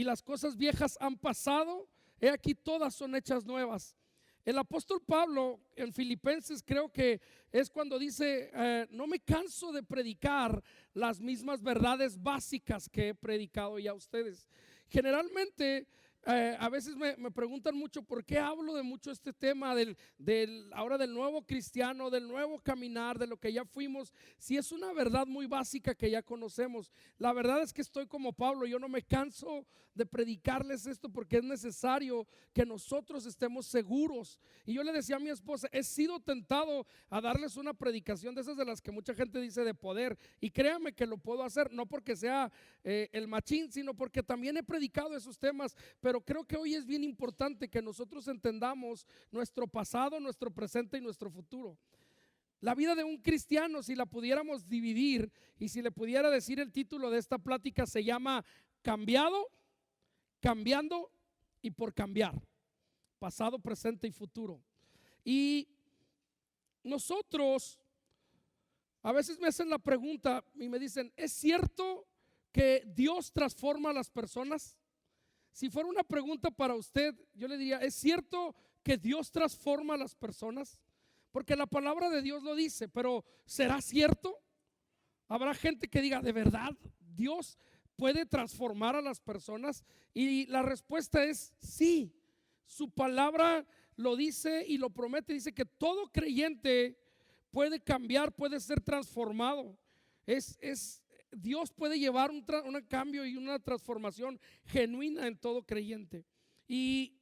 las cosas viejas han pasado, he aquí todas son hechas nuevas. El apóstol Pablo en Filipenses creo que es cuando dice, no me canso de predicar las mismas verdades básicas que he predicado ya a ustedes. Generalmente a veces me preguntan mucho por qué hablo de mucho este tema ahora del nuevo cristiano, del nuevo caminar, de lo que ya fuimos, si es una verdad muy básica que ya conocemos. La verdad es que estoy como Pablo, yo no me canso de predicarles esto porque es necesario que nosotros estemos seguros. Y yo le decía a mi esposa, he sido tentado a darles una predicación de esas de las que mucha gente dice de poder, y créanme que lo puedo hacer, no porque sea el machín, sino porque también he predicado esos temas, pero creo que hoy es bien importante que nosotros entendamos nuestro pasado, nuestro presente y nuestro futuro. La vida de un cristiano, si la pudiéramos dividir y si le pudiera decir el título de esta plática, se llama cambiado, cambiando y por cambiar. Pasado, presente y futuro. Y nosotros a veces me hacen la pregunta y me dicen, ¿es cierto que Dios transforma a las personas? Si fuera una pregunta para usted, yo le diría, ¿es cierto que Dios transforma a las personas? Porque la palabra de Dios lo dice, pero ¿será cierto? Habrá gente que diga, ¿de verdad Dios puede transformar a las personas? Y la respuesta es sí. Su palabra lo dice y lo promete. Dice que todo creyente puede cambiar, puede ser transformado. Dios puede llevar un cambio y una transformación genuina en todo creyente. Y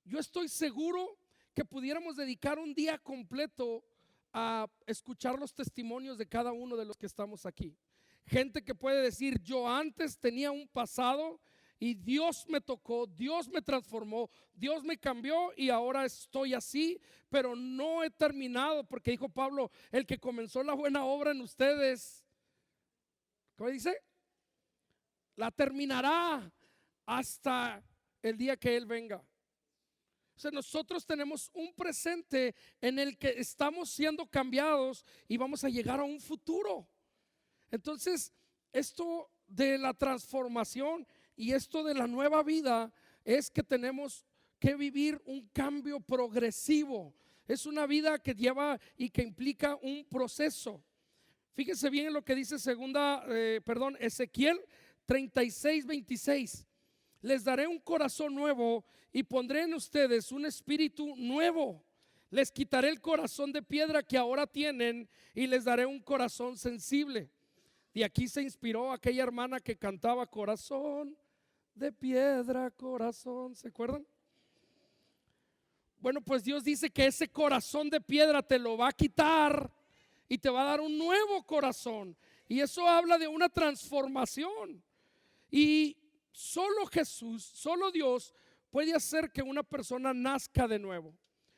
yo estoy seguro que pudiéramos dedicar un día completo a escuchar los testimonios de cada uno de los que estamos aquí. Gente que puede decir, yo antes tenía un pasado y Dios me tocó, Dios me transformó, Dios me cambió y ahora estoy así, pero no he terminado, porque dijo Pablo, el que comenzó la buena obra en ustedes, ¿cómo dice? La terminará hasta el día que Él venga. O sea, nosotros tenemos un presente en el que estamos siendo cambiados y vamos a llegar a un futuro. Entonces, esto de la transformación y esto de la nueva vida es que tenemos que vivir un cambio progresivo. Es una vida que lleva y que implica un proceso. Fíjense bien en lo que dice Ezequiel 36:26. Les daré un corazón nuevo y pondré en ustedes un espíritu nuevo. Les quitaré el corazón de piedra que ahora tienen y les daré un corazón sensible. De aquí se inspiró aquella hermana que cantaba corazón de piedra, corazón, ¿se acuerdan? Bueno, pues Dios dice que ese corazón de piedra te lo va a quitar y te va a dar un nuevo corazón. Y eso habla de una transformación. Y solo Jesús, solo Dios puede hacer que una persona nazca de nuevo.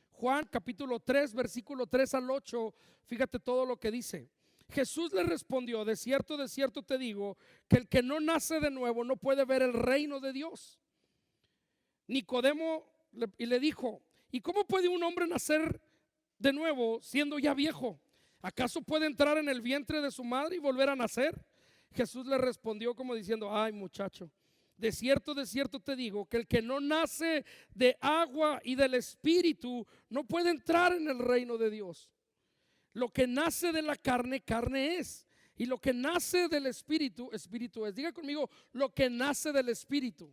Juan capítulo 3, versículo 3 al 8, fíjate todo lo que dice. Jesús le respondió, de cierto te digo, que el que no nace de nuevo no puede ver el reino de Dios. Nicodemo le dijo, ¿y cómo puede un hombre nacer de nuevo siendo ya viejo? ¿Acaso puede entrar en el vientre de su madre y volver a nacer? Jesús le respondió como diciendo, ay muchacho, de cierto te digo que el que no nace de agua y del espíritu no puede entrar en el reino de Dios. Lo que nace de la carne, carne es, y lo que nace del espíritu, espíritu es. Diga conmigo, lo que nace del espíritu.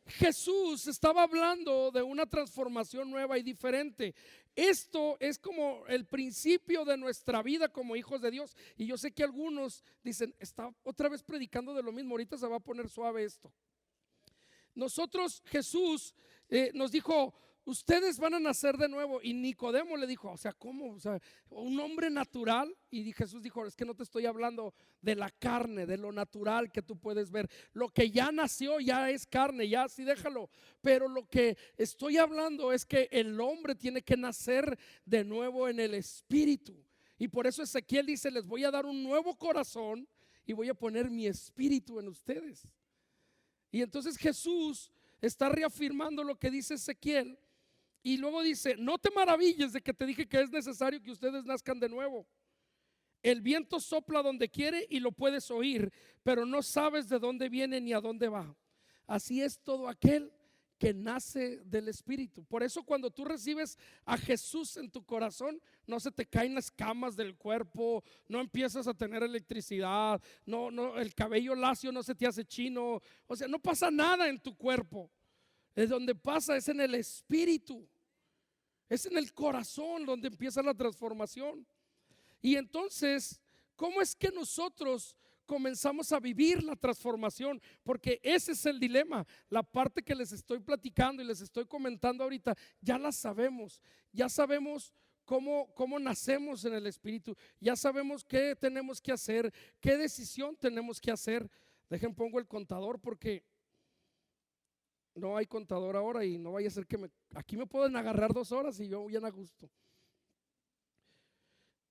Jesús estaba hablando de una transformación nueva y diferente. Esto es como el principio de nuestra vida como hijos de Dios. Y yo sé que algunos dicen, está otra vez predicando de lo mismo, ahorita se va a poner suave esto. Nosotros, Jesús nos dijo, ustedes van a nacer de nuevo. Y Nicodemo le dijo, o sea, ¿cómo? O sea, un hombre natural. Y Jesús dijo, es que no te estoy hablando de la carne, de lo natural que tú puedes ver. Lo que ya nació ya es carne, ya así déjalo. Pero lo que estoy hablando es que el hombre tiene que nacer de nuevo en el espíritu. Y por eso Ezequiel dice, les voy a dar un nuevo corazón y voy a poner mi espíritu en ustedes. Y entonces Jesús está reafirmando lo que dice Ezequiel. Y luego dice, no te maravilles de que te dije que es necesario que ustedes nazcan de nuevo. El viento sopla donde quiere y lo puedes oír, pero no sabes de dónde viene ni a dónde va. así es todo aquel que nace del Espíritu. Por eso cuando tú recibes a Jesús en tu corazón, no se te caen las camas del cuerpo, no empiezas a tener electricidad, no, el cabello lacio no se te hace chino, o sea, no pasa nada en tu cuerpo. Es donde pasa, es en el Espíritu, es en el corazón donde empieza la transformación. Y entonces, ¿cómo es que nosotros comenzamos a vivir la transformación? Porque ese es el dilema. La parte que les estoy platicando y les estoy comentando ahorita, ya la sabemos. Ya sabemos cómo nacemos en el Espíritu. Ya sabemos qué tenemos que hacer, qué decisión tenemos que hacer. Dejen, pongo el contador porque no hay contador ahora y no vaya a ser que aquí me pueden agarrar 2 horas y yo bien a gusto.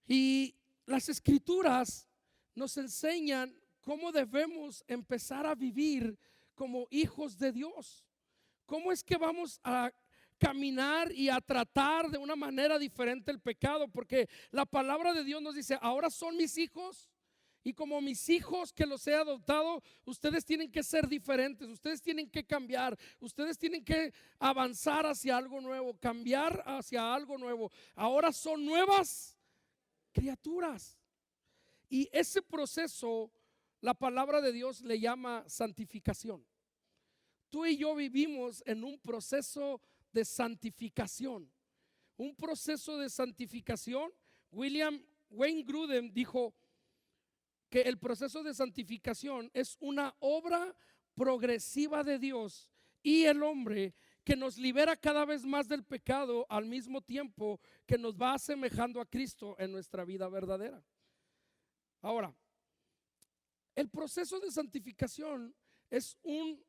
Y las Escrituras nos enseñan cómo debemos empezar a vivir como hijos de Dios. ¿Cómo es que vamos a caminar y a tratar de una manera diferente el pecado? Porque la palabra de Dios nos dice, ahora son mis hijos, y como mis hijos que los he adoptado, ustedes tienen que ser diferentes, ustedes tienen que cambiar, ustedes tienen que avanzar hacia algo nuevo, cambiar hacia algo nuevo. Ahora son nuevas criaturas. Y ese proceso, la palabra de Dios le llama santificación. Tú y yo vivimos en un proceso de santificación. Un proceso de santificación. Wayne Grudem dijo que el proceso de santificación es una obra progresiva de Dios y el hombre que nos libera cada vez más del pecado al mismo tiempo que nos va asemejando a Cristo en nuestra vida verdadera. Ahora, el proceso de santificación es un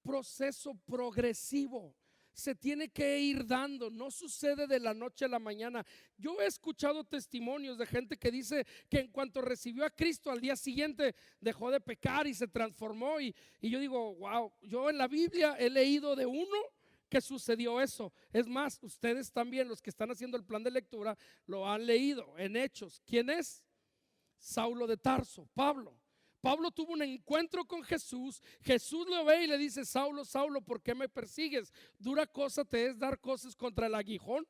proceso progresivo. Se tiene que ir dando, no sucede de la noche a la mañana. Yo he escuchado testimonios de gente que dice que en cuanto recibió a Cristo al día siguiente dejó de pecar y se transformó, y yo digo, wow, yo en la Biblia he leído de uno que sucedió eso. Es más, ustedes también, los que están haciendo el plan de lectura, lo han leído en Hechos. ¿Quién es? Saulo de Tarso, Pablo. Pablo tuvo un encuentro con Jesús. Jesús lo ve y le dice, Saulo, Saulo, ¿por qué me persigues? Dura cosa te es dar cosas contra el aguijón.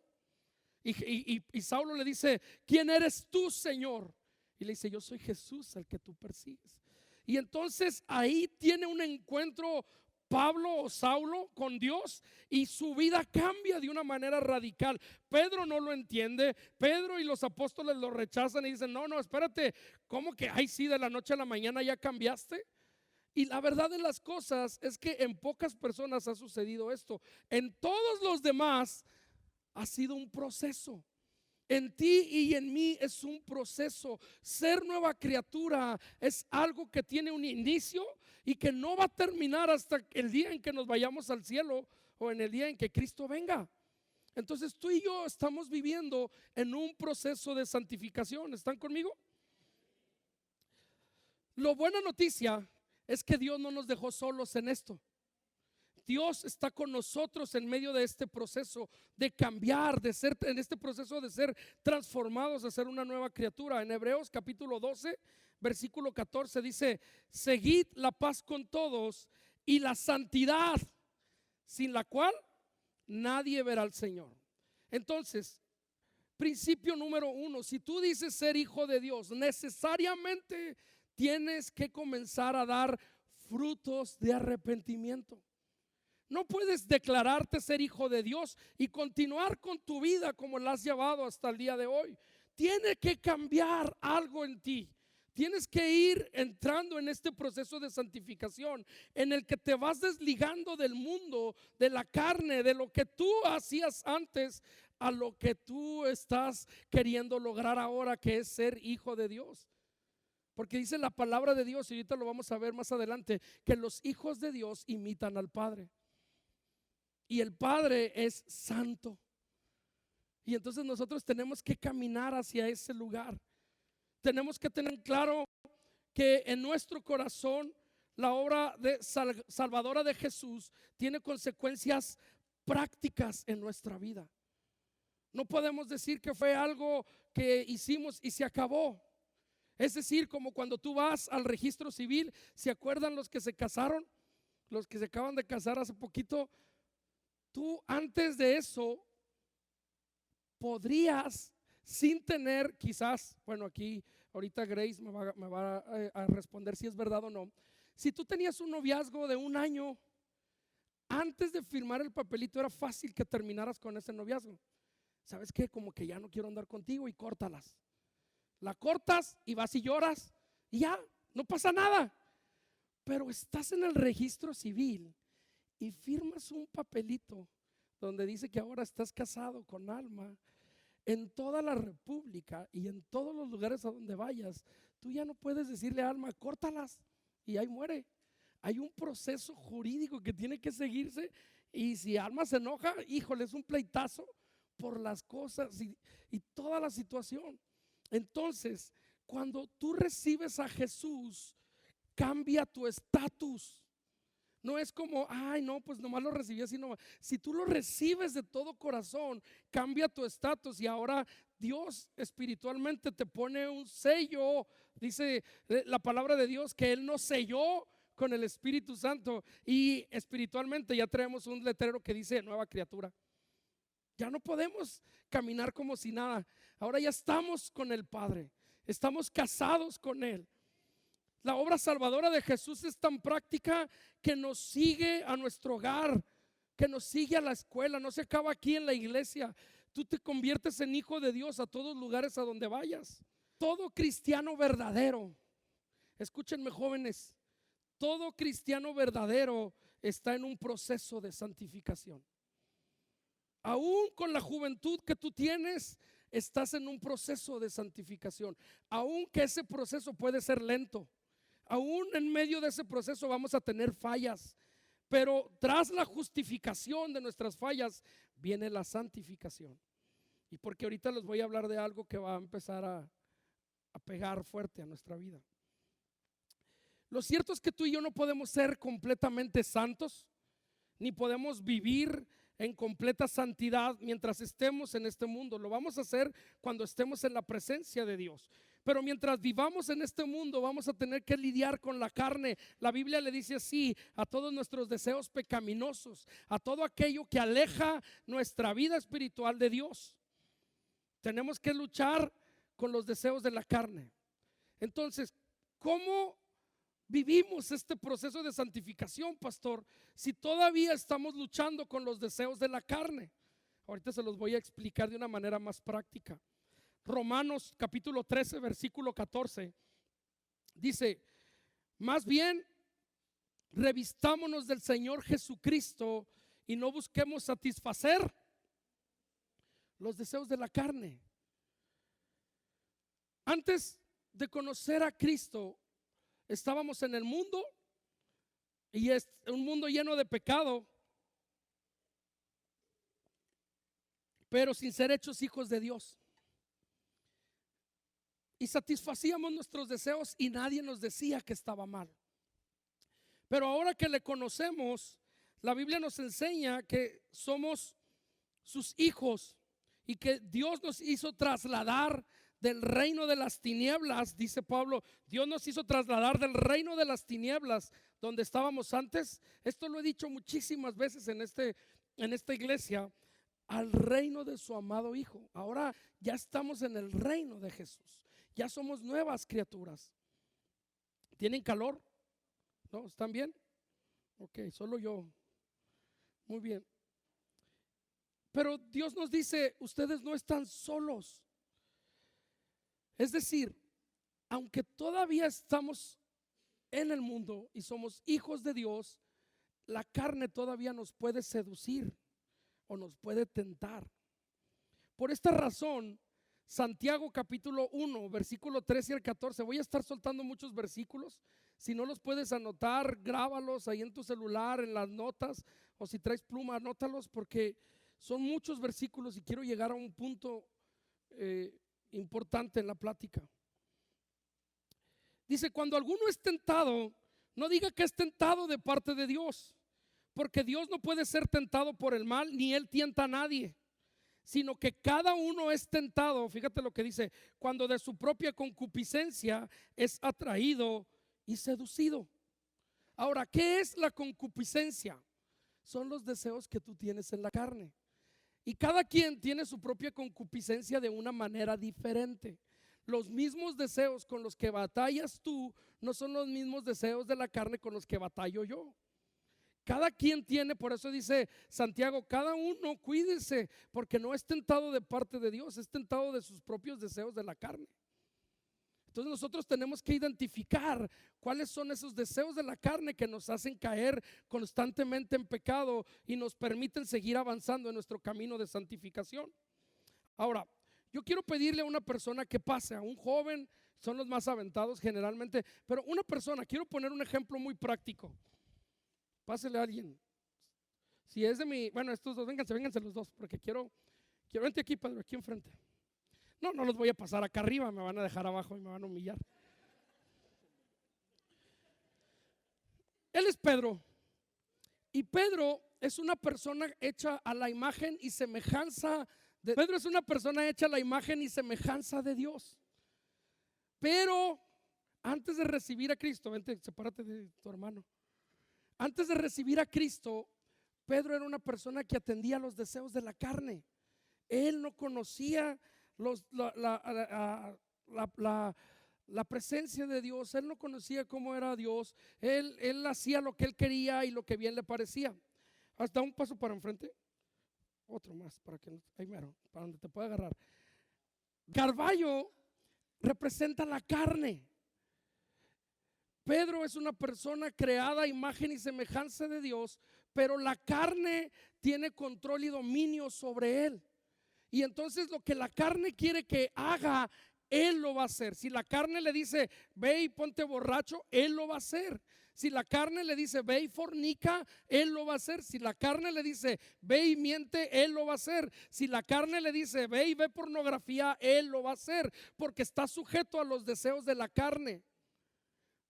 Y Saulo le dice, ¿quién eres tú, Señor? Y le dice, yo soy Jesús al que tú persigues. Y entonces ahí tiene un encuentro Pablo o Saulo con Dios y su vida cambia de una manera radical. Pedro no lo entiende. Pedro y los apóstoles lo rechazan y dicen, no, espérate, ¿cómo que ay sí, de la noche a la mañana ya cambiaste? Y la verdad de las cosas es que en pocas personas ha sucedido esto. En todos los demás ha sido un proceso. En ti y en mí es un proceso. Ser nueva criatura es algo que tiene un inicio y que no va a terminar hasta el día en que nos vayamos al cielo o en el día en que Cristo venga. Entonces tú y yo estamos viviendo en un proceso de santificación. ¿Están conmigo? La buena noticia es que Dios no nos dejó solos en esto. Dios está con nosotros en medio de este proceso de cambiar, de ser, en este proceso de ser transformados, de ser una nueva criatura. En Hebreos capítulo 12, versículo 14 dice, seguid la paz con todos y la santidad, sin la cual nadie verá al Señor. Entonces, principio número 1, si tú dices ser hijo de Dios, necesariamente tienes que comenzar a dar frutos de arrepentimiento. No puedes declararte ser hijo de Dios y continuar con tu vida como la has llevado hasta el día de hoy. Tiene que cambiar algo en ti. Tienes que ir entrando en este proceso de santificación en el que te vas desligando del mundo, de la carne, de lo que tú hacías antes a lo que tú estás queriendo lograr ahora, que es ser hijo de Dios. Porque dice la palabra de Dios, y ahorita lo vamos a ver más adelante, que los hijos de Dios imitan al Padre. Y el Padre es santo. Y entonces nosotros tenemos que caminar hacia ese lugar. Tenemos que tener claro que en nuestro corazón la obra salvadora de Jesús tiene consecuencias prácticas en nuestra vida. No podemos decir que fue algo que hicimos y se acabó. Es decir, como cuando tú vas al registro civil, ¿se acuerdan los que se casaron? los que se acaban de casar hace poquito, tú antes de eso podrías, sin tener quizás, bueno, aquí ahorita Grace me va a responder si es verdad o no. Si tú tenías un noviazgo de un año, antes de firmar el papelito era fácil que terminaras con ese noviazgo. ¿Sabes qué? Como que ya no quiero andar contigo y córtalas. La cortas y vas y lloras y ya, no pasa nada. Pero estás en el registro civil y firmas un papelito donde dice que ahora estás casado con Alma. En toda la república y en todos los lugares a donde vayas, tú ya no puedes decirle a Alma, córtalas y ahí muere. Hay un proceso jurídico que tiene que seguirse, y si Alma se enoja, híjole, es un pleitazo por las cosas y toda la situación. Entonces, cuando tú recibes a Jesús, cambia tu estatus. No es como, ay, no, pues nomás lo recibí así, no. Si tú lo recibes de todo corazón, cambia tu estatus y ahora Dios espiritualmente te pone un sello. Dice la palabra de Dios que Él nos selló con el Espíritu Santo, y espiritualmente ya traemos un letrero que dice nueva criatura. Ya no podemos caminar como si nada. Ahora ya estamos con el Padre, estamos casados con Él. La obra salvadora de Jesús es tan práctica que nos sigue a nuestro hogar, que nos sigue a la escuela, no se acaba aquí en la iglesia. Tú te conviertes en hijo de Dios a todos lugares a donde vayas. Todo cristiano verdadero, escúchenme jóvenes, todo cristiano verdadero está en un proceso de santificación. Aún con la juventud que tú tienes, estás en un proceso de santificación. Aún que ese proceso puede ser lento, aún en medio de ese proceso vamos a tener fallas, pero tras la justificación de nuestras fallas viene la santificación. Y porque ahorita les voy a hablar de algo que va a empezar a pegar fuerte a nuestra vida. Lo cierto es que tú y yo no podemos ser completamente santos, ni podemos vivir en completa santidad mientras estemos en este mundo. Lo vamos a hacer cuando estemos en la presencia de Dios. Pero mientras vivamos en este mundo vamos a tener que lidiar con la carne. La Biblia le dice así a todos nuestros deseos pecaminosos, a todo aquello que aleja nuestra vida espiritual de Dios. Tenemos que luchar con los deseos de la carne. Entonces, ¿cómo vivimos este proceso de santificación, pastor, si todavía estamos luchando con los deseos de la carne? Ahorita se los voy a explicar de una manera más práctica. Romanos capítulo 13 versículo 14 dice: más bien revistámonos del Señor Jesucristo y no busquemos satisfacer los deseos de la carne. Antes de conocer a Cristo, estábamos en el mundo, y es un mundo lleno de pecado, pero sin ser hechos hijos de Dios. Y satisfacíamos nuestros deseos y nadie nos decía que estaba mal. Pero ahora que le conocemos, la Biblia nos enseña que somos sus hijos y que Dios nos hizo trasladar del reino de las tinieblas. Dice Pablo, Dios nos hizo trasladar del reino de las tinieblas donde estábamos antes. Esto lo he dicho muchísimas veces en esta iglesia, al reino de su amado Hijo. Ahora ya estamos en el reino de Jesús. Ya somos nuevas criaturas. ¿Tienen calor? ¿No? ¿Están bien? Ok, solo yo. Muy bien. Pero Dios nos dice, ustedes no están solos. Es decir, aunque todavía estamos en el mundo y somos hijos de Dios, la carne todavía nos puede seducir o nos puede tentar. Por esta razón, Santiago capítulo 1, versículo 13 al 14, voy a estar soltando muchos versículos. Si no los puedes anotar, grábalos ahí en tu celular, en las notas, o si traes pluma, anótalos, porque son muchos versículos y quiero llegar a un punto importante en la plática. Dice: cuando alguno es tentado, no diga que es tentado de parte de Dios, porque Dios no puede ser tentado por el mal, ni Él tienta a nadie, sino que cada uno es tentado, fíjate lo que dice, cuando de su propia concupiscencia es atraído y seducido. Ahora, ¿qué es la concupiscencia? Son los deseos que tú tienes en la carne. Y cada quien tiene su propia concupiscencia de una manera diferente. Los mismos deseos con los que batallas tú no son los mismos deseos de la carne con los que batallo yo. Cada quien tiene, por eso dice Santiago, cada uno cuídese, porque no es tentado de parte de Dios, es tentado de sus propios deseos de la carne. Entonces nosotros tenemos que identificar cuáles son esos deseos de la carne que nos hacen caer constantemente en pecado y nos permiten seguir avanzando en nuestro camino de santificación. Ahora, yo quiero pedirle a una persona que pase, a un joven, son los más aventados generalmente, pero una persona, quiero poner un ejemplo muy práctico. Pásele a alguien. Si es de mi, bueno, estos dos, vénganse los dos, porque quiero, vente aquí, Pedro, aquí enfrente. No los voy a pasar acá arriba, me van a dejar abajo y me van a humillar. Él es Pedro. Y Pedro es una persona hecha a la imagen y semejanza de Pedro es una persona hecha a la imagen y semejanza de Dios. Pero antes de recibir a Cristo, vente, sepárate de tu hermano. Antes de recibir a Cristo, Pedro era una persona que atendía los deseos de la carne. Él no conocía la presencia de Dios. Él no conocía cómo era Dios. Él hacía lo que él quería y lo que bien le parecía. Hasta un paso para enfrente. Otro más para que ahí mero, para donde te pueda agarrar. Carvalho representa la carne. Pedro es una persona creada a imagen y semejanza de Dios, pero la carne tiene control y dominio sobre él. Y entonces lo que la carne quiere que haga, él lo va a hacer. Si la carne le dice, ve y ponte borracho, él lo va a hacer. Si la carne le dice, ve y fornica, él lo va a hacer. Si la carne le dice, ve y miente, él lo va a hacer. Si la carne le dice, ve y ve pornografía, él lo va a hacer, porque está sujeto a los deseos de la carne.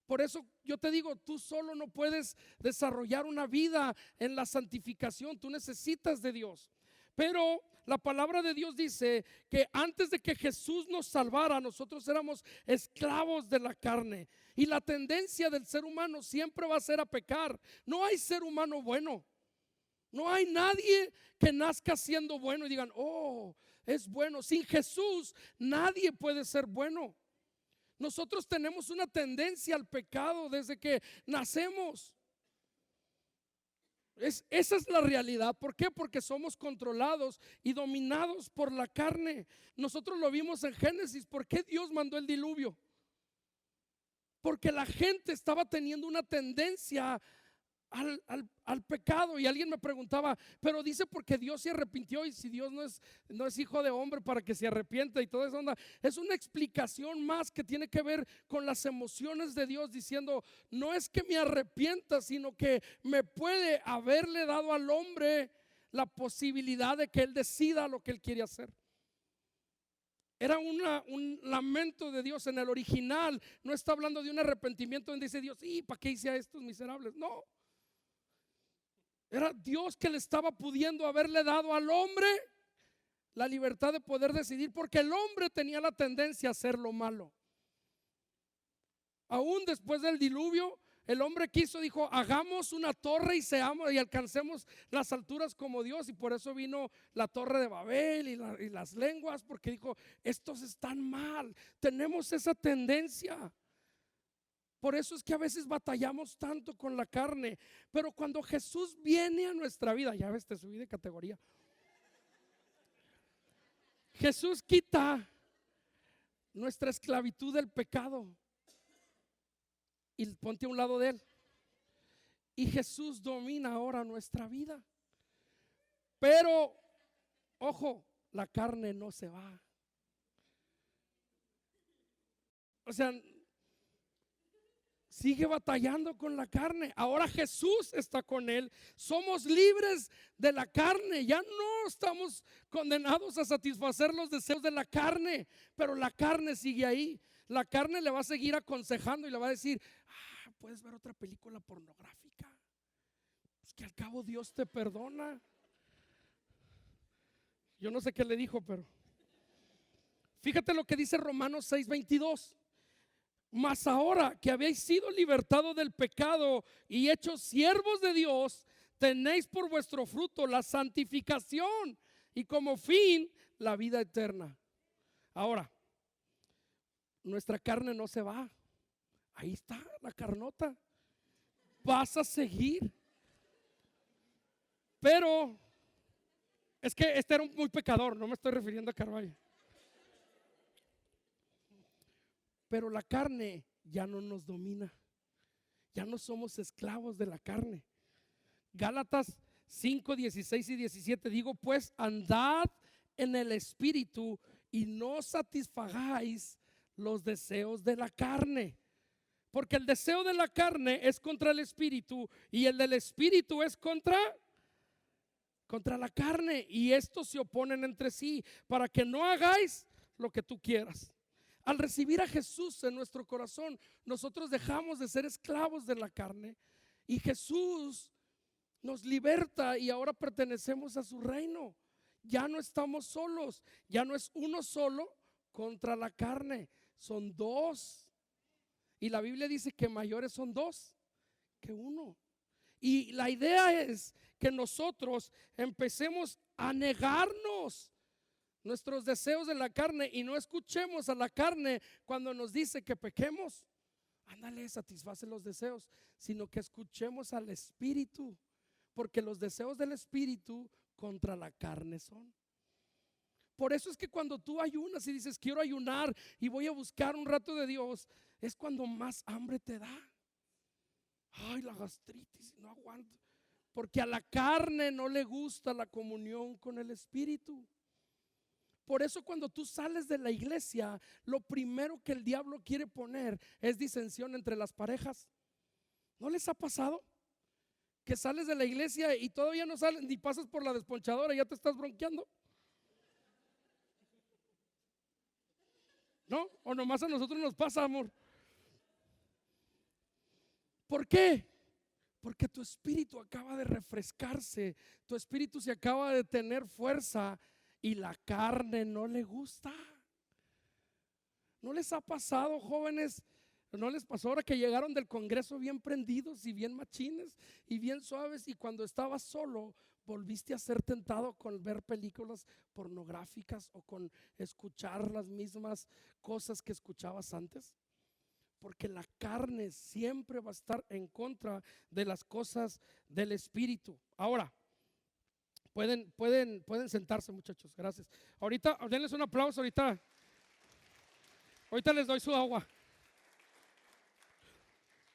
Por eso yo te digo, tú solo no puedes desarrollar una vida en la santificación, tú necesitas de Dios. Pero la palabra de Dios dice que antes de que Jesús nos salvara, nosotros éramos esclavos de la carne. Y la tendencia del ser humano siempre va a ser a pecar. No hay ser humano bueno. No hay nadie que nazca siendo bueno y digan, oh, es bueno. Sin Jesús nadie puede ser bueno. Nosotros tenemos una tendencia al pecado desde que nacemos. Esa es la realidad. ¿Por qué? Porque somos controlados y dominados por la carne. Nosotros lo vimos en Génesis. ¿Por qué Dios mandó el diluvio? Porque la gente estaba teniendo una tendencia al pecado. Y alguien me preguntaba, pero dice porque Dios se arrepintió, y si Dios no es hijo de hombre para que se arrepienta y toda esa onda. Es una explicación más que tiene que ver con las emociones de Dios, diciendo, no es que me arrepienta, sino que me puede haberle dado al hombre la posibilidad de que él decida lo que él quiere hacer. Era un lamento de Dios. En el original no está hablando de un arrepentimiento donde dice Dios, ¿y para qué hice a estos miserables? No. Era Dios que le estaba pudiendo haberle dado al hombre la libertad de poder decidir, porque el hombre tenía la tendencia a hacer lo malo. Aún después del diluvio, el hombre dijo, hagamos una torre y seamos y alcancemos las alturas como Dios. Y por eso vino la torre de Babel y las lenguas, porque dijo, estos están mal. Tenemos esa tendencia. Por eso es que a veces batallamos tanto con la carne. Pero cuando Jesús viene a nuestra vida, ya ves, te subí de categoría. Jesús quita nuestra esclavitud del pecado y ponte a un lado de él. Y Jesús domina ahora nuestra vida. Pero, ojo, la carne no se va. O sea, sigue batallando con la carne. Ahora Jesús está con él. Somos libres de la carne. Ya no estamos condenados a satisfacer los deseos de la carne, pero la carne sigue ahí. La carne le va a seguir aconsejando y le va a decir, puedes ver otra película pornográfica, pues que al cabo Dios te perdona. Yo no sé qué le dijo, pero fíjate lo que dice Romanos 6:22. Mas ahora que habéis sido libertados del pecado y hechos siervos de Dios, tenéis por vuestro fruto la santificación y como fin la vida eterna. Ahora, nuestra carne no se va. Ahí está la carnota. Vas a seguir. Pero es que este era un muy pecador, no me estoy refiriendo a Carvalho. Pero la carne ya no nos domina. Ya no somos esclavos de la carne. Gálatas 5, 16 y 17. Digo pues, andad en el espíritu y no satisfagáis los deseos de la carne. Porque el deseo de la carne es contra el espíritu y el del espíritu es contra la carne. Y estos se oponen entre sí para que no hagáis lo que tú quieras. Al recibir a Jesús en nuestro corazón, nosotros dejamos de ser esclavos de la carne y Jesús nos liberta y ahora pertenecemos a su reino. Ya no estamos solos, ya no es uno solo contra la carne, son dos. Y la Biblia dice que mayores son dos que uno. Y la idea es que nosotros empecemos a negarnos nuestros deseos de la carne y no escuchemos a la carne cuando nos dice que pequemos. Ándale, satisface los deseos, sino que escuchemos al Espíritu, porque los deseos del Espíritu contra la carne son. Por eso es que cuando tú ayunas y dices quiero ayunar y voy a buscar un rato de Dios, es cuando más hambre te da. Ay, la gastritis, no aguanto. Porque a la carne no le gusta la comunión con el Espíritu. Por eso cuando tú sales de la iglesia, lo primero que el diablo quiere poner es disensión entre las parejas. ¿No les ha pasado? Que sales de la iglesia y todavía no sales ni pasas por la desponchadora y ya te estás bronqueando. ¿No? O nomás a nosotros nos pasa, amor. ¿Por qué? Porque tu espíritu acaba de refrescarse, tu espíritu se acaba de tener fuerza y la carne no le gusta. ¿No les ha pasado, jóvenes? ¿No les pasó ahora que llegaron del Congreso bien prendidos y bien machines y bien suaves y cuando estabas solo volviste a ser tentado con ver películas pornográficas o con escuchar las mismas cosas que escuchabas antes? Porque la carne siempre va a estar en contra de las cosas del espíritu. Ahora, pueden sentarse, muchachos, gracias. Ahorita, denles un aplauso ahorita les doy su agua.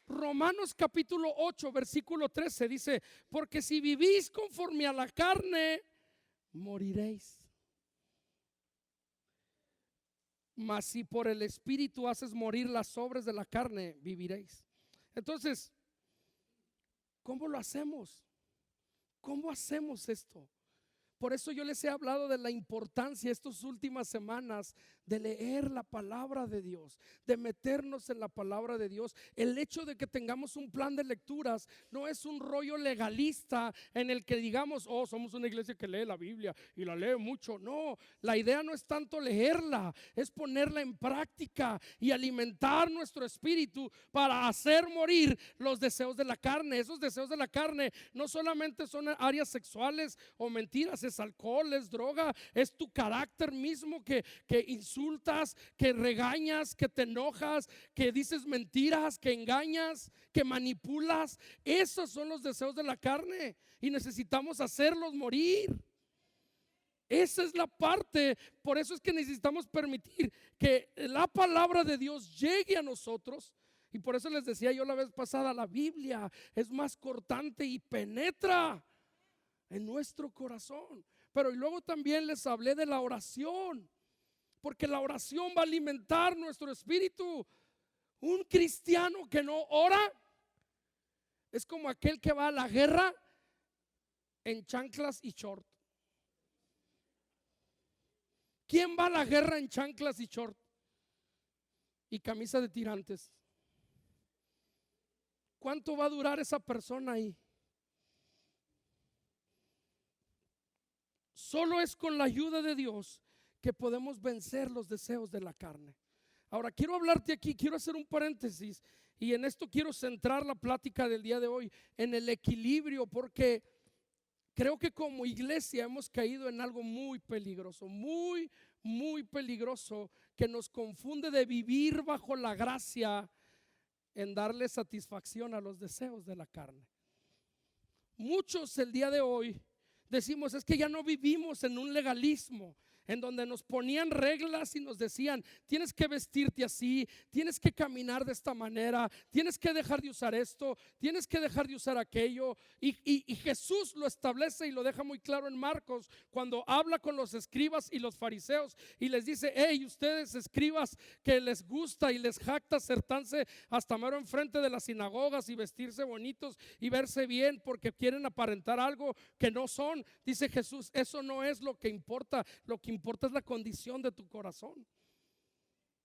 Romanos capítulo 8 versículo 13 dice: porque si vivís conforme a la carne, moriréis. Mas si por el espíritu haces morir las obras de la carne, viviréis. Entonces, ¿cómo lo hacemos? ¿Cómo hacemos esto? Por eso yo les he hablado de la importancia estas últimas semanas de leer la palabra de Dios, de meternos en la palabra de Dios. El hecho de que tengamos un plan de lecturas no es un rollo legalista en el que digamos, oh, somos una iglesia que lee la Biblia y la lee mucho. No, la idea no es tanto leerla, es ponerla en práctica y alimentar nuestro espíritu para hacer morir los deseos de la carne. Esos deseos de la carne no solamente son áreas sexuales o mentiras, es alcohol, es droga, es tu carácter mismo que insultas, que regañas, que te enojas, que dices mentiras, que engañas, que manipulas. Esos son los deseos de la carne y necesitamos hacerlos morir. Esa es la parte. Por eso es que necesitamos permitir que la palabra de Dios llegue a nosotros. Y por eso les decía yo la vez pasada, la Biblia es más cortante y penetra en nuestro corazón. Pero y luego también les hablé de la oración, porque la oración va a alimentar nuestro espíritu. Un cristiano que no ora es como aquel que va a la guerra en chanclas y short. ¿Quién va a la guerra en chanclas y short y camisa de tirantes? ¿Cuánto va a durar esa persona ahí? Solo es con la ayuda de Dios que podemos vencer los deseos de la carne. Ahora quiero hablarte aquí, quiero hacer un paréntesis y en esto quiero centrar la plática del día de hoy en el equilibrio, porque creo que como iglesia hemos caído en algo muy peligroso, muy peligroso, que nos confunde de vivir bajo la gracia en darle satisfacción a los deseos de la carne. Muchos el día de hoy decimos, es que ya no vivimos en un legalismo en donde nos ponían reglas y nos decían, tienes que vestirte así, tienes que caminar de esta manera, tienes que dejar de usar esto, tienes que dejar de usar aquello. Y Jesús lo establece y lo deja muy claro en Marcos cuando habla con los escribas y los fariseos y les dice, hey, ustedes escribas que les gusta y les jacta sentarse hasta mero enfrente de las sinagogas y vestirse bonitos y verse bien porque quieren aparentar algo que no son. Dice Jesús, eso no es lo que importa, lo que importa es la condición de tu corazón.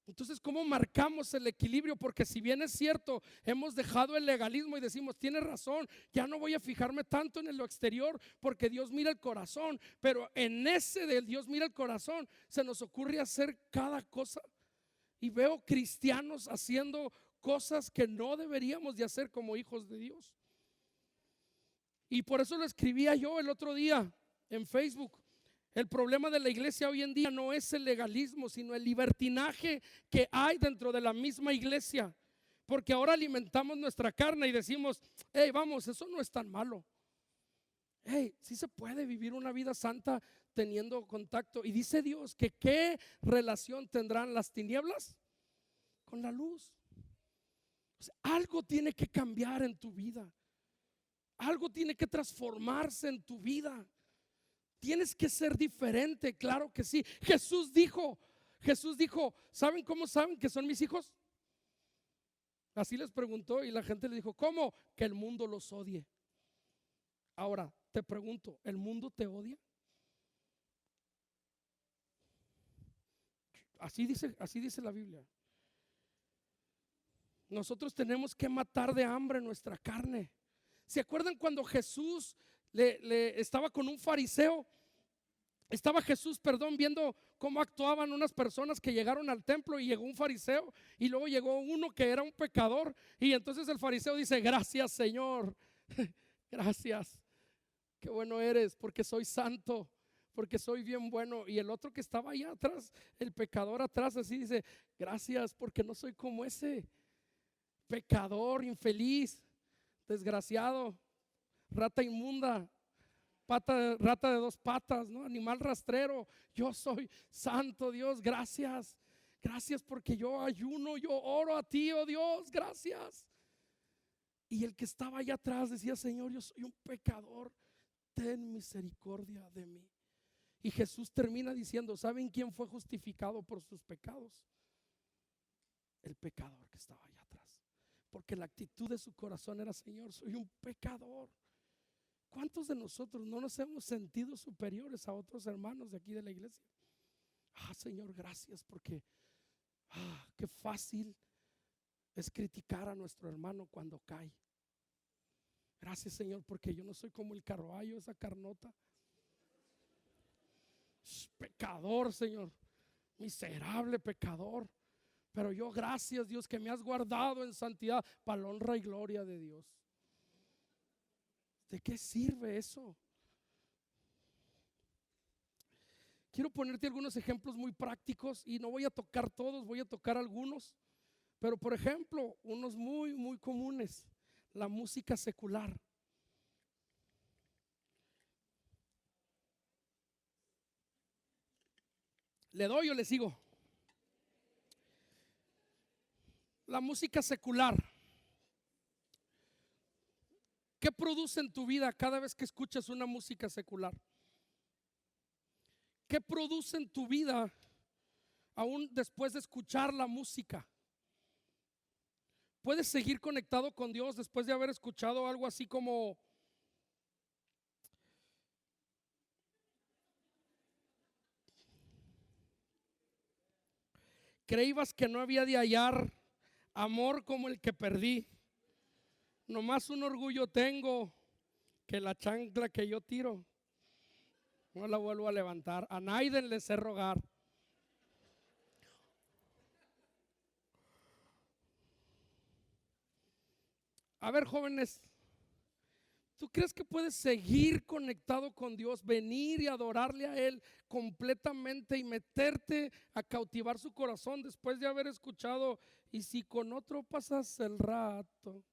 Entonces, ¿cómo marcamos el equilibrio? Porque si bien es cierto, hemos dejado el legalismo y decimos, tienes razón, ya no voy a fijarme tanto en lo exterior porque Dios mira el corazón, pero en ese del Dios mira el corazón se nos ocurre hacer cada cosa. Y veo cristianos haciendo cosas que no deberíamos de hacer como hijos de Dios. Y por eso lo escribía yo el otro día en Facebook. El problema de la iglesia hoy en día no es el legalismo, sino el libertinaje que hay dentro de la misma iglesia. Porque ahora alimentamos nuestra carne y decimos, hey, vamos, eso no es tan malo. Hey, sí se puede vivir una vida santa teniendo contacto. Y dice Dios que qué relación tendrán las tinieblas con la luz. O sea, algo tiene que cambiar en tu vida. Algo tiene que transformarse en tu vida. Tienes que ser diferente, claro que sí. Jesús dijo, ¿saben cómo saben que son mis hijos? Así les preguntó y la gente le dijo, ¿cómo? Que el mundo los odie. Ahora te pregunto, ¿el mundo te odia? Así dice la Biblia. Nosotros tenemos que matar de hambre nuestra carne. ¿Se acuerdan cuando Jesús le estaba con un fariseo? Estaba Jesús, viendo cómo actuaban unas personas que llegaron al templo y llegó un fariseo y luego llegó uno que era un pecador y entonces el fariseo dice, gracias Señor, gracias, qué bueno eres porque soy santo, porque soy bien bueno. Y el otro que estaba allá atrás, el pecador atrás, así dice, gracias porque no soy como ese pecador, infeliz, desgraciado, rata inmunda, rata de dos patas, ¿no? Animal rastrero. Yo soy santo, Dios, gracias. Gracias porque yo ayuno, yo oro a ti, oh Dios, gracias. Y el que estaba allá atrás decía, Señor, yo soy un pecador, ten misericordia de mí. Y Jesús termina diciendo, ¿saben quién fue justificado por sus pecados? El pecador que estaba allá atrás. Porque la actitud de su corazón era, Señor, soy un pecador. ¿Cuántos de nosotros no nos hemos sentido superiores a otros hermanos de aquí de la iglesia? Señor, gracias porque qué fácil es criticar a nuestro hermano cuando cae. Gracias, Señor, porque yo no soy como el carballo, esa carnota. Pecador, Señor, miserable pecador. Pero yo, gracias, Dios, que me has guardado en santidad para la honra y gloria de Dios. ¿De qué sirve eso? Quiero ponerte algunos ejemplos muy prácticos y no voy a tocar todos, voy a tocar algunos. Pero por ejemplo, unos muy comunes, la música secular. ¿Le doy o le sigo? La música secular. ¿Qué produce en tu vida cada vez que escuchas una música secular? ¿Qué produce en tu vida aún después de escuchar la música? ¿Puedes seguir conectado con Dios después de haber escuchado algo así como creías que no había de hallar amor como el que perdí? Nomás un orgullo tengo, que la chancla que yo tiro no la vuelvo a levantar. A Naiden le sé rogar. A ver, jóvenes, ¿tú crees que puedes seguir conectado con Dios, venir y adorarle a Él completamente y meterte a cautivar su corazón después de haber escuchado y si con otro pasas el rato,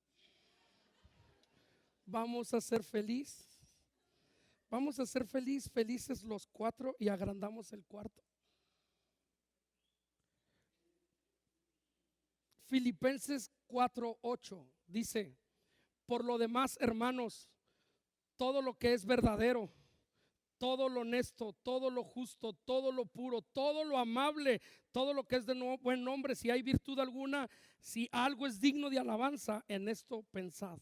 vamos a ser felices? Vamos a ser felices los cuatro y agrandamos el cuarto. Filipenses 4:8 dice: por lo demás, hermanos, todo lo que es verdadero, todo lo honesto, todo lo justo, todo lo puro, todo lo amable, todo lo que es de buen nombre, si hay virtud alguna, si algo es digno de alabanza, en esto pensad.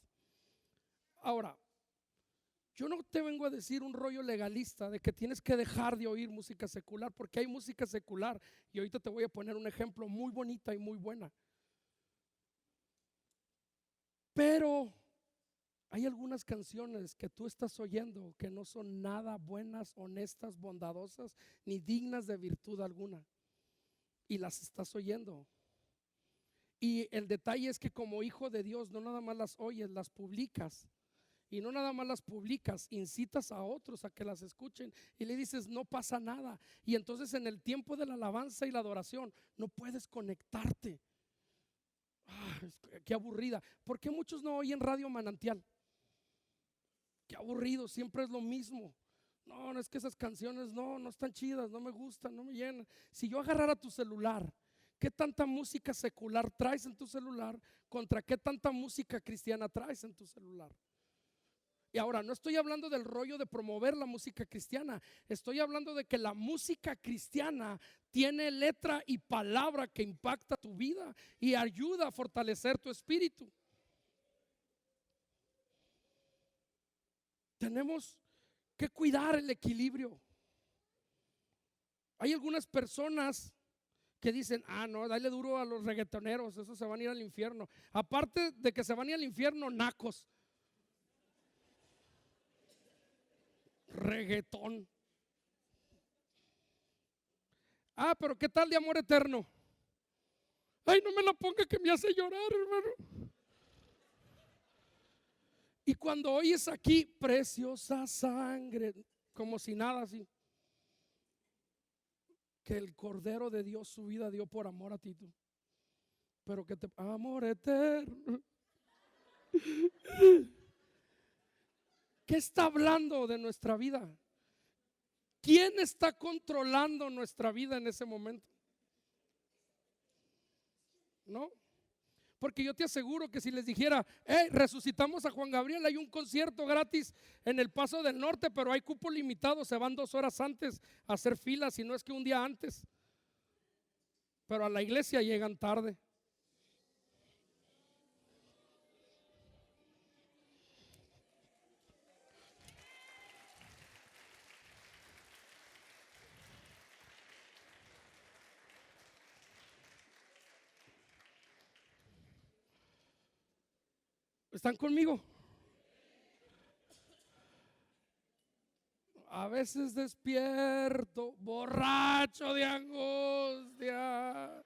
Ahora, yo no te vengo a decir un rollo legalista de que tienes que dejar de oír música secular, porque hay música secular y ahorita te voy a poner un ejemplo muy bonita y muy buena. Pero hay algunas canciones que tú estás oyendo que no son nada buenas, honestas, bondadosas, ni dignas de virtud alguna, y las estás oyendo. Y el detalle es que como hijo de Dios no nada más las oyes, las publicas. Y no nada más las publicas, incitas a otros a que las escuchen y le dices no pasa nada. Y entonces en el tiempo de la alabanza y la adoración no puedes conectarte. Qué aburrida. ¿Por qué muchos no oyen Radio Manantial? Qué aburrido, siempre es lo mismo. No, es que esas canciones no están chidas, no me gustan, no me llenan. Si yo agarrara tu celular, ¿qué tanta música secular traes en tu celular contra qué tanta música cristiana traes en tu celular? Y ahora, no estoy hablando del rollo de promover la música cristiana, estoy hablando de que la música cristiana tiene letra y palabra que impacta tu vida y ayuda a fortalecer tu espíritu. Tenemos que cuidar el equilibrio. Hay algunas personas que dicen, no, dale duro a los reggaetoneros, esos se van a ir al infierno. Aparte de que se van a ir al infierno, nacos. Reggaetón. Pero ¿qué tal de Amor Eterno? Ay, no me la ponga que me hace llorar, hermano. Y cuando oyes aquí, preciosa sangre, como si nada así, que el Cordero de Dios su vida dio por amor a ti, tú. Pero que te, amor eterno. ¿Qué está hablando de nuestra vida? ¿Quién está controlando nuestra vida en ese momento? ¿No? Porque yo te aseguro que si les dijera, resucitamos a Juan Gabriel, hay un concierto gratis en el Paso del Norte, pero hay cupo limitado, se van 2 horas antes a hacer filas, si no es que un día antes. Pero a la iglesia llegan tarde. ¿Están conmigo? A veces despierto borracho de angustia.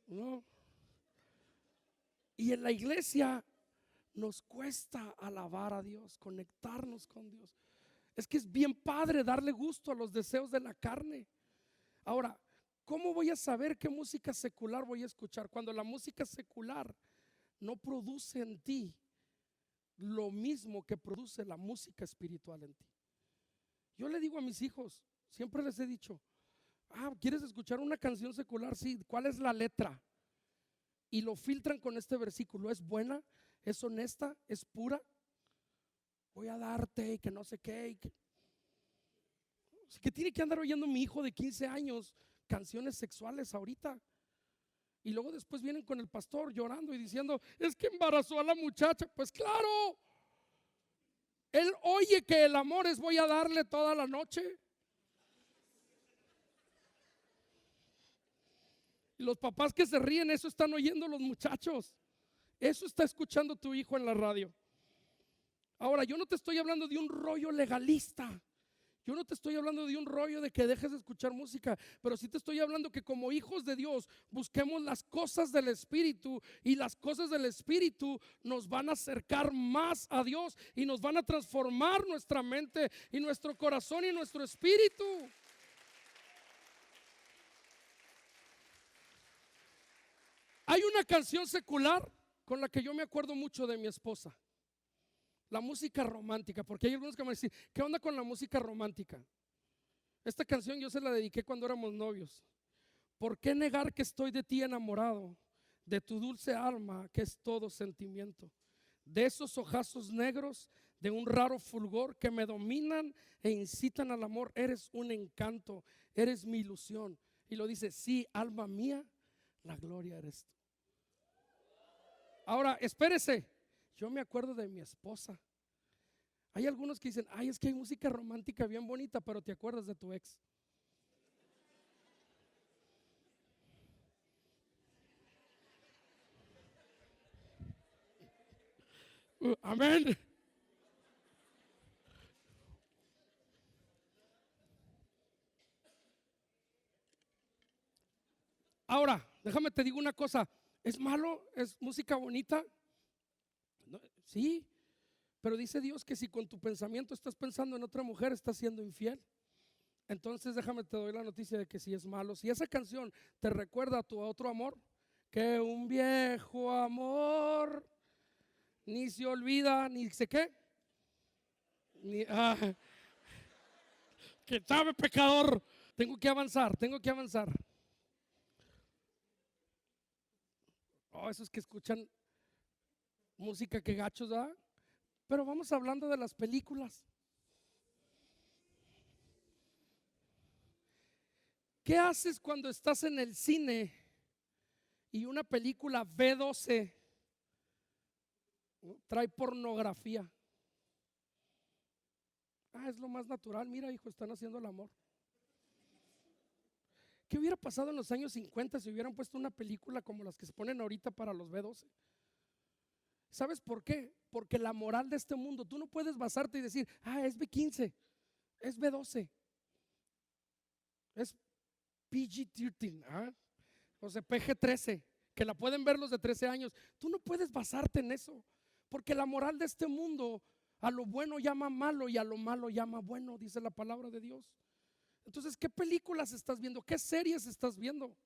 ¿No? Y en la iglesia nos cuesta alabar a Dios, conectarnos con Dios. Es que es bien padre darle gusto a los deseos de la carne. Ahora, ¿cómo voy a saber qué música secular voy a escuchar? Cuando la música secular no produce en ti lo mismo que produce la música espiritual en ti. Yo le digo a mis hijos, siempre les he dicho, ¿quieres escuchar una canción secular? Sí, ¿cuál es la letra? Y lo filtran con este versículo, ¿es buena? ¿Es honesta? ¿Es pura? Voy a darte y que no sé qué. Que tiene que andar oyendo mi hijo de 15 años canciones sexuales ahorita. Y luego después vienen con el pastor llorando y diciendo, es que embarazó a la muchacha. Pues claro, él oye que el amor es voy a darle toda la noche. Y los papás que se ríen, eso están oyendo los muchachos. Eso está escuchando tu hijo en la radio. Ahora, yo no te estoy hablando de un rollo legalista. Yo no te estoy hablando de un rollo de que dejes de escuchar música, pero sí te estoy hablando que como hijos de Dios busquemos las cosas del Espíritu, y las cosas del Espíritu nos van a acercar más a Dios y nos van a transformar nuestra mente y nuestro corazón y nuestro espíritu. Hay una canción secular con la que yo me acuerdo mucho de mi esposa. La música romántica, porque hay algunos que me van a decir, ¿qué onda con la música romántica? Esta canción yo se la dediqué cuando éramos novios. ¿Por qué negar que estoy de ti enamorado? De tu dulce alma que es todo sentimiento. De esos ojazos negros, de un raro fulgor que me dominan e incitan al amor. Eres un encanto, eres mi ilusión. Y lo dice, sí, alma mía, la gloria eres tú. Ahora, espérese. Yo me acuerdo de mi esposa. Hay algunos que dicen, ay, es que hay música romántica bien bonita, pero te acuerdas de tu ex. Amén. Ahora, déjame te digo una cosa. ¿Es malo? ¿Es música bonita? No, sí, pero dice Dios que si con tu pensamiento estás pensando en otra mujer, estás siendo infiel. Entonces déjame te doy la noticia de que si es malo. Si esa canción te recuerda a tu otro amor, que un viejo amor ni se olvida, ni sé qué, ni, que sabe pecador. Tengo que avanzar, tengo que avanzar. Oh, esos que escuchan música, que gachos, ¿verdad? Pero vamos hablando de las películas. ¿Qué haces cuando estás en el cine y una película B12 trae pornografía? Es lo más natural. Mira, hijo, están haciendo el amor. ¿Qué hubiera pasado en los años 50 si hubieran puesto una película como las que se ponen ahorita para los B12? ¿Sabes por qué? Porque la moral de este mundo, tú no puedes basarte y decir, es B15, es B12, es PG-13, o sea, PG-13, que la pueden ver los de 13 años. Tú no puedes basarte en eso, porque la moral de este mundo, a lo bueno llama malo y a lo malo llama bueno, dice la palabra de Dios. Entonces, ¿qué películas estás viendo? ¿Qué series estás viendo?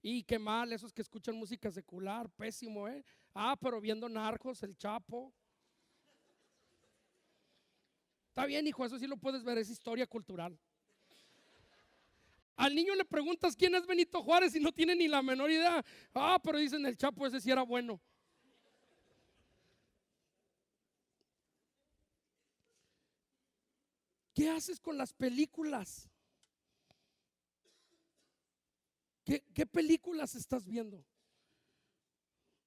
Y qué mal, esos que escuchan música secular, pésimo, ¿eh? Pero viendo Narcos, El Chapo. Está bien, hijo, eso sí lo puedes ver, es historia cultural. Al niño le preguntas quién es Benito Juárez y no tiene ni la menor idea. Pero dicen El Chapo, ese sí era bueno. ¿Qué haces con las películas? ¿Qué películas estás viendo?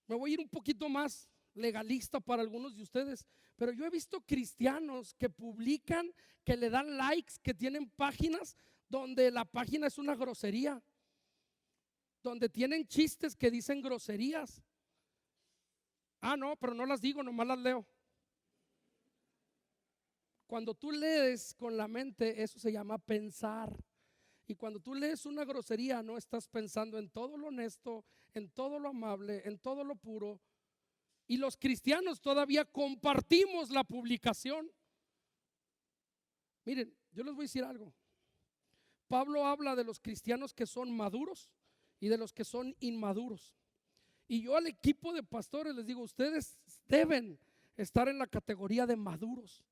Me voy a ir un poquito más legalista para algunos de ustedes, pero yo he visto cristianos que publican, que le dan likes, que tienen páginas donde la página es una grosería, donde tienen chistes que dicen groserías. No, pero no las digo, nomás las leo. Cuando tú lees con la mente, eso se llama pensar. Y cuando tú lees una grosería, no estás pensando en todo lo honesto, en todo lo amable, en todo lo puro. Y los cristianos todavía compartimos la publicación. Miren, yo les voy a decir algo. Pablo habla de los cristianos que son maduros y de los que son inmaduros. Y yo al equipo de pastores les digo, ustedes deben estar en la categoría de maduros.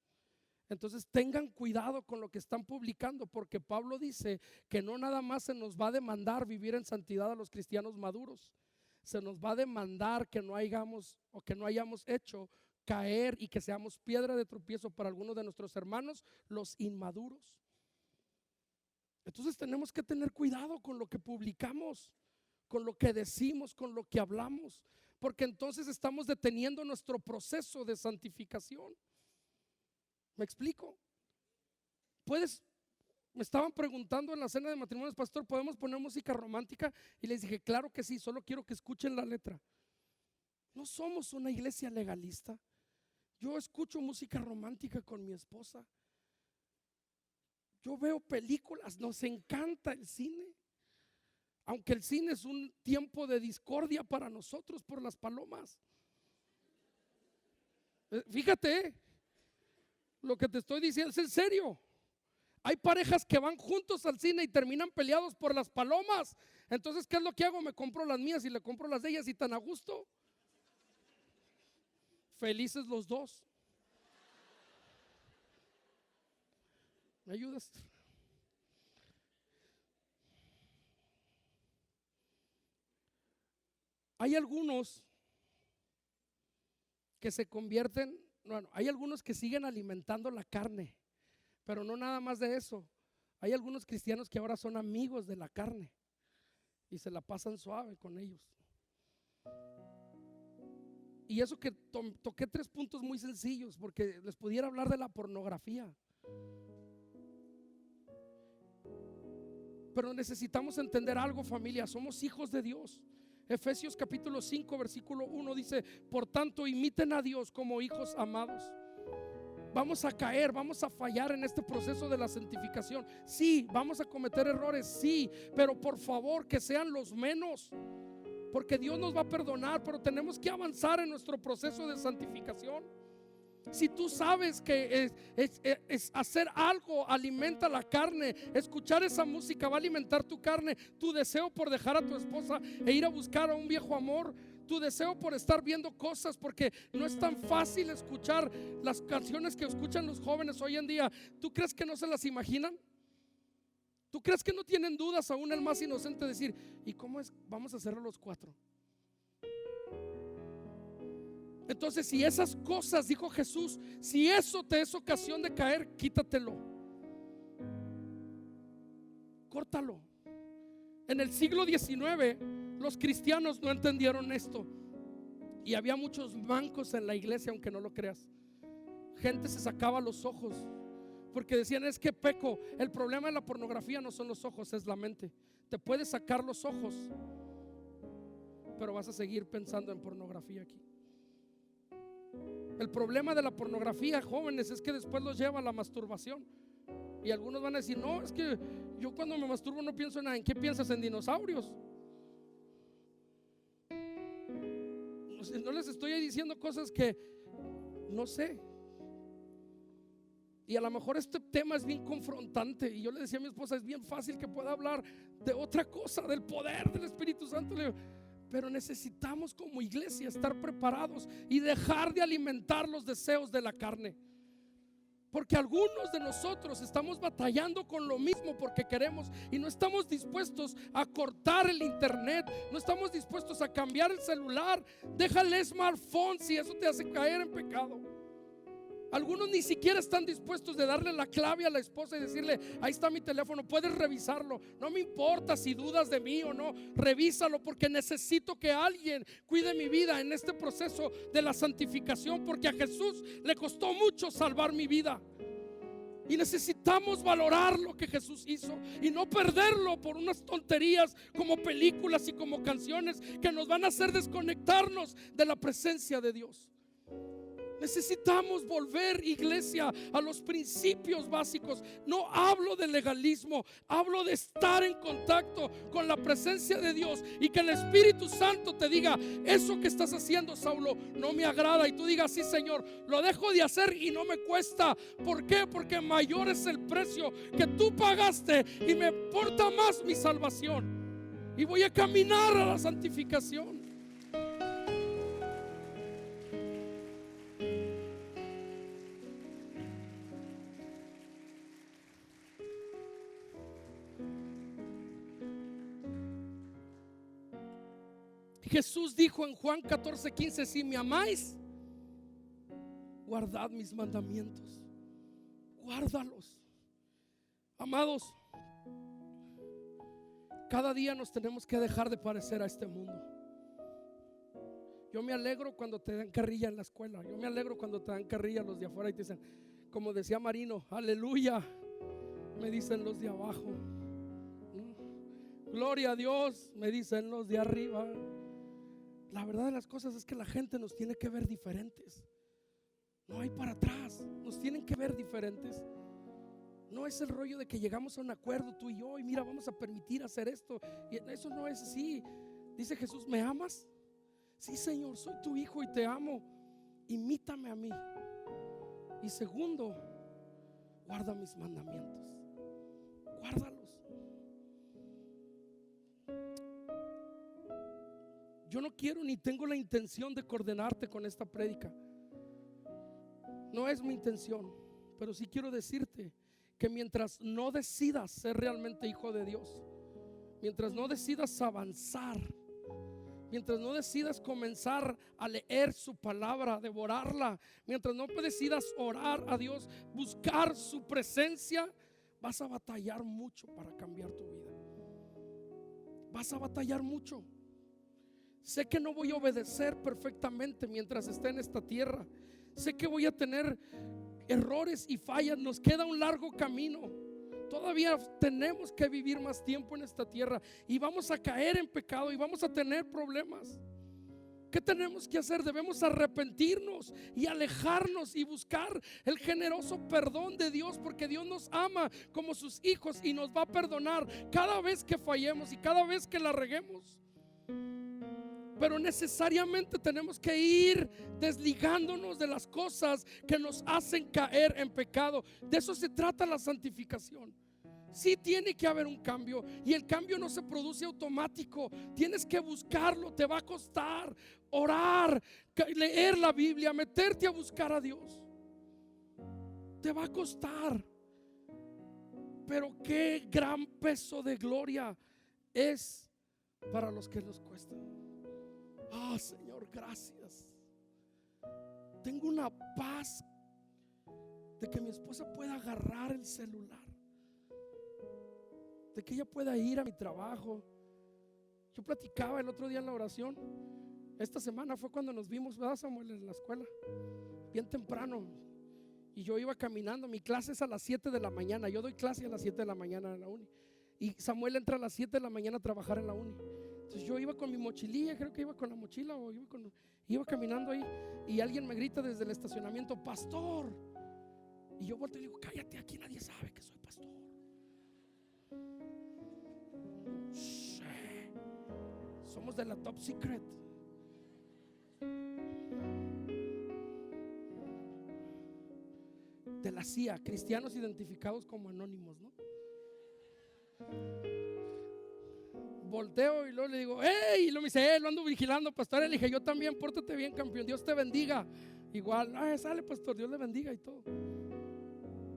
Entonces tengan cuidado con lo que están publicando, porque Pablo dice que no nada más se nos va a demandar vivir en santidad a los cristianos maduros, se nos va a demandar que no hayamos hecho caer y que seamos piedra de tropiezo para algunos de nuestros hermanos, los inmaduros. Entonces tenemos que tener cuidado con lo que publicamos, con lo que decimos, con lo que hablamos, porque entonces estamos deteniendo nuestro proceso de santificación. ¿Me explico? Me estaban preguntando en la cena de matrimonios, pastor, ¿podemos poner música romántica? Y les dije, claro que sí, solo quiero que escuchen la letra. No somos una iglesia legalista. Yo escucho música romántica con mi esposa. Yo veo películas, nos encanta el cine. Aunque el cine es un tiempo de discordia para nosotros por las palomas. Fíjate, lo que te estoy diciendo es en serio. Hay parejas que van juntos al cine y terminan peleados por las palomas. Entonces, ¿qué es lo que hago? Me compro las mías y le compro las de ellas y tan a gusto. Felices los dos. ¿Me ayudas? Hay algunos que se convierten, bueno, hay algunos que siguen alimentando la carne, pero no nada más de eso. Hay algunos cristianos que ahora son amigos de la carne y se la pasan suave con ellos. Y eso que toqué 3 puntos muy sencillos, porque les pudiera hablar de la pornografía. Pero necesitamos entender algo, familia, somos hijos de Dios. Efesios capítulo 5 versículo 1 dice: por tanto imiten a Dios como hijos amados. Vamos a caer, vamos a fallar en este proceso de la santificación. Sí, vamos a cometer errores, sí, pero por favor que sean los menos, porque Dios nos va a perdonar, pero tenemos que avanzar en nuestro proceso de santificación. Si tú sabes que es hacer algo alimenta la carne, escuchar esa música va a alimentar tu carne, tu deseo por dejar a tu esposa e ir a buscar a un viejo amor, tu deseo por estar viendo cosas, porque no es tan fácil escuchar las canciones que escuchan los jóvenes hoy en día. ¿Tú crees que no se las imaginan? ¿Tú crees que no tienen dudas, aún el más inocente, decir: ¿y cómo es? Vamos a hacerlo los 4. Entonces, si esas cosas, dijo Jesús, si eso te es ocasión de caer, quítatelo, córtalo. En el siglo XIX los cristianos no entendieron esto y había muchos mancos en la iglesia, aunque no lo creas. Gente se sacaba los ojos porque decían: es que peco. El problema de la pornografía no son los ojos, es la mente. Te puedes sacar los ojos, pero vas a seguir pensando en pornografía aquí. El problema de la pornografía, jóvenes, es que después los lleva a la masturbación. Y algunos van a decir: no, es que yo cuando me masturbo no pienso en nada. ¿En qué piensas? En dinosaurios. No les estoy diciendo cosas que no sé. Y a lo mejor este tema es bien confrontante. Y yo le decía a mi esposa: es bien fácil que pueda hablar de otra cosa, del poder del Espíritu Santo. Pero necesitamos como iglesia estar preparados y dejar de alimentar los deseos de la carne. Porque algunos de nosotros estamos batallando con lo mismo porque queremos y no estamos dispuestos a cortar el internet, no estamos dispuestos a cambiar el celular. Deja el smartphone si eso te hace caer en pecado. Algunos ni siquiera están dispuestos de darle la clave a la esposa y decirle: ahí está mi teléfono, puedes revisarlo. No me importa si dudas de mí o no, revísalo, porque necesito que alguien cuide mi vida en este proceso de la santificación, porque a Jesús le costó mucho salvar mi vida. Y necesitamos valorar lo que Jesús hizo y no perderlo por unas tonterías como películas y como canciones que nos van a hacer desconectarnos de la presencia de Dios. Necesitamos volver, iglesia, a los principios básicos. No hablo de legalismo, hablo de estar en contacto con la presencia de Dios y que el Espíritu Santo te diga: eso que estás haciendo, Saulo, no me agrada. Y tú digas: sí, Señor, lo dejo de hacer y no me cuesta. ¿Por qué? Porque mayor es el precio que tú pagaste y me importa más mi salvación. Y voy a caminar a la santificación. Jesús dijo en Juan 14:15: si me amáis, guardad mis mandamientos. Guárdalos. Amados, cada día nos tenemos que dejar de parecer a este mundo. Yo me alegro cuando te dan carrilla en la escuela. Yo me alegro cuando te dan carrilla los de afuera y te dicen, como decía Marino: aleluya. Me dicen los de abajo. Gloria a Dios, me dicen los de arriba. La verdad de las cosas es que la gente nos tiene que ver diferentes. No hay para atrás, nos tienen que ver diferentes. No es el rollo de que llegamos a un acuerdo tú y yo y mira, vamos a permitir hacer esto. Y eso no es así. Dice Jesús: ¿me amas? Sí, Señor, soy tu hijo y te amo. Imítame a mí. Y segundo, guarda mis mandamientos. Guárdalos. Yo no quiero ni tengo la intención de condenarte con esta prédica. No es mi intención, pero sí quiero decirte que mientras no decidas ser realmente hijo de Dios, mientras no decidas avanzar, mientras no decidas comenzar a leer su palabra, devorarla, mientras no decidas orar a Dios, buscar su presencia, vas a batallar mucho para cambiar tu vida. Vas a batallar mucho. Sé que no voy a obedecer perfectamente mientras esté en esta tierra. Sé que voy a tener errores y fallas. Nos queda un largo camino. Todavía tenemos que vivir más tiempo en esta tierra y vamos a caer en pecado y vamos a tener problemas. ¿Qué tenemos que hacer? Debemos arrepentirnos y alejarnos y buscar el generoso perdón de Dios, porque Dios nos ama como sus hijos y nos va a perdonar cada vez que fallemos y cada vez que la reguemos. Pero necesariamente tenemos que ir desligándonos de las cosas que nos hacen caer en pecado. De eso se trata la santificación. Sí tiene que haber un cambio, y el cambio no se produce automático. Tienes que buscarlo, te va a costar orar, leer la Biblia, meterte a buscar a Dios. Te va a costar. Pero qué gran peso de gloria es para los que nos cuesta. Ah, Señor, gracias. Tengo una paz de que mi esposa pueda agarrar el celular, de que ella pueda ir a mi trabajo. Yo platicaba el otro día en la oración. Esta semana fue cuando nos vimos, ¿verdad, Samuel? En la escuela, bien temprano. Y yo iba caminando. Mi clase es a las 7 de la mañana. Yo doy clase a las 7 de la mañana en la uni. Y Samuel entra a las 7 de la mañana a trabajar en la uni. Entonces yo iba con mi mochililla, creo que iba con la mochila o iba caminando ahí. Y alguien me grita desde el estacionamiento: pastor. Y yo volteo y le digo: cállate, aquí nadie sabe que soy pastor. Somos de la top secret. De la CIA, cristianos identificados como anónimos, ¿no? Volteo y luego le digo: ¡hey! Y luego me dice: lo ando vigilando, pastor. Le dije: yo también, pórtate bien, campeón, Dios te bendiga. Igual: sale, pastor, Dios le bendiga y todo.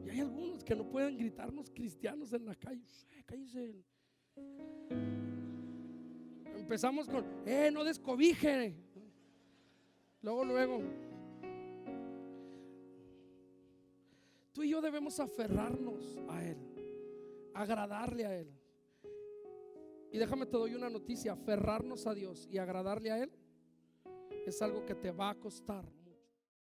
Y hay algunos que no pueden gritarnos cristianos en la calle. Cállese. Empezamos con: no descobije. Luego tú y yo debemos aferrarnos a Él, agradarle a Él. Y déjame te doy una noticia: aferrarnos a Dios y agradarle a Él es algo que te va a costar